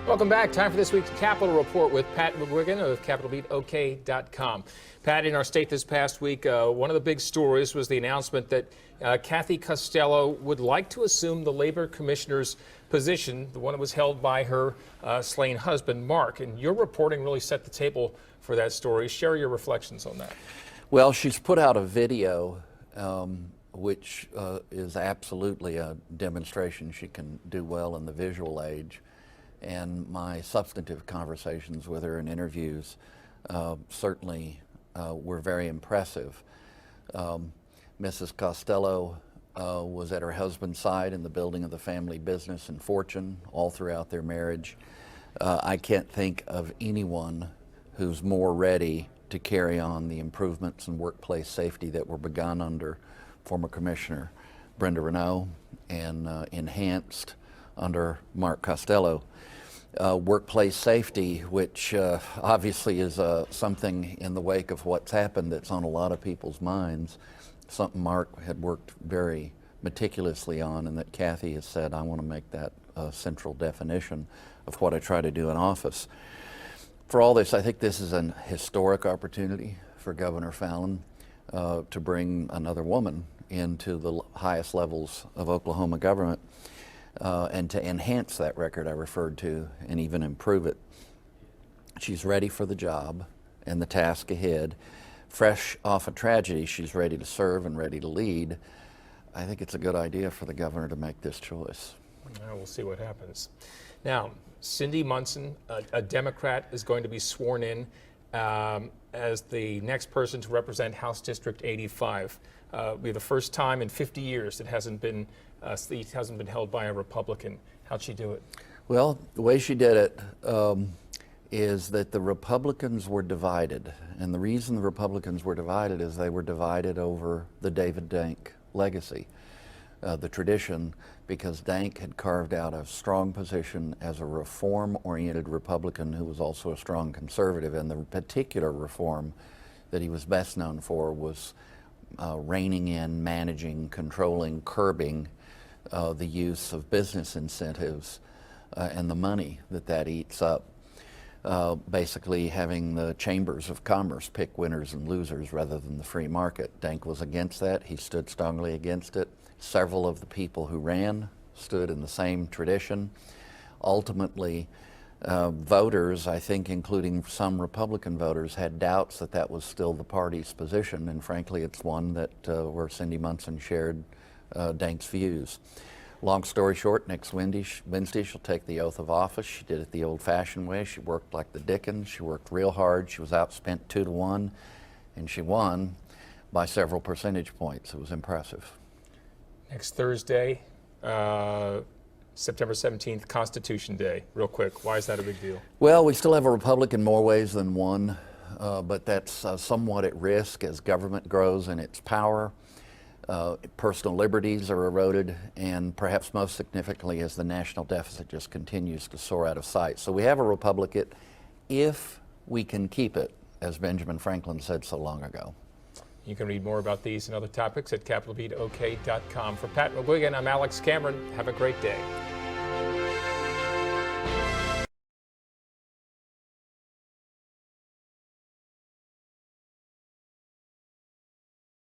Welcome back. Time for this week's Capitol Report with Pat McGuigan of CapitolBeatOK.com. Pat, in our state this past week, one of the big stories was the announcement that Kathy Costello would like to assume the Labor Commissioner's position, the one that was held by her slain husband, Mark. And your reporting really set the table for that story. Share your reflections on that. Well, she's put out a video which is absolutely a demonstration she can do well in the visual age. And my substantive conversations with her in interviews certainly were very impressive. Mrs. Costello was at her husband's side in the building of the family business and fortune all throughout their marriage. I can't think of anyone who's more ready to carry on the improvements in workplace safety that were begun under former Commissioner Brenda Renaud and enhanced under Mark Costello. Workplace safety, which obviously is something in the wake of what's happened that's on a lot of people's minds, something Mark had worked very meticulously on, and that Kathy has said, I want to make that a central definition of what I try to do in office. For all this, I think this is an historic opportunity for Governor Fallin to bring another woman into the highest levels of Oklahoma government. And to enhance that record I referred to and even improve it. She's ready for the job and the task ahead. Fresh off a tragedy, she's ready to serve and ready to lead. I think it's a good idea for the governor to make this choice. Well, we'll see what happens. Now, Cindy Munson, a Democrat, is going to be sworn in as the next person to represent House District 85. It'll be the first time in 50 years it hasn't been seat hasn't been held by a Republican. How'd she do it? Well, the way she did it is that the Republicans were divided. And the reason the Republicans were divided is they were divided over the David Dank legacy, the tradition, because Dank had carved out a strong position as a reform-oriented Republican who was also a strong conservative. And the particular reform that he was best known for was reining in, managing, controlling, curbing the use of business incentives and the money that eats up. Basically having the chambers of commerce pick winners and losers rather than the free market. Dank was against that. He stood strongly against it. Several of the people who ran stood in the same tradition. Ultimately, voters, I think including some Republican voters, had doubts that that was still the party's position, and frankly it's one that where Cindy Munson shared Dank's views. Long story short, next Wednesday she'll take the oath of office. She did it the old-fashioned way. She worked like the Dickens. She worked real hard. She was outspent 2-1, and she won by several percentage points. It was impressive. Next Thursday, September 17th, Constitution Day. Real quick, why is that a big deal? Well, we still have a republic in more ways than one, but that's somewhat at risk as government grows in its power. Personal liberties are eroded, and perhaps most significantly as the national deficit just continues to soar out of sight. So we have a republic if we can keep it, as Benjamin Franklin said so long ago. You can read more about these and other topics at CapitolBeatOK.com. For Pat McGuigan, I'm Alex Cameron. Have a great day.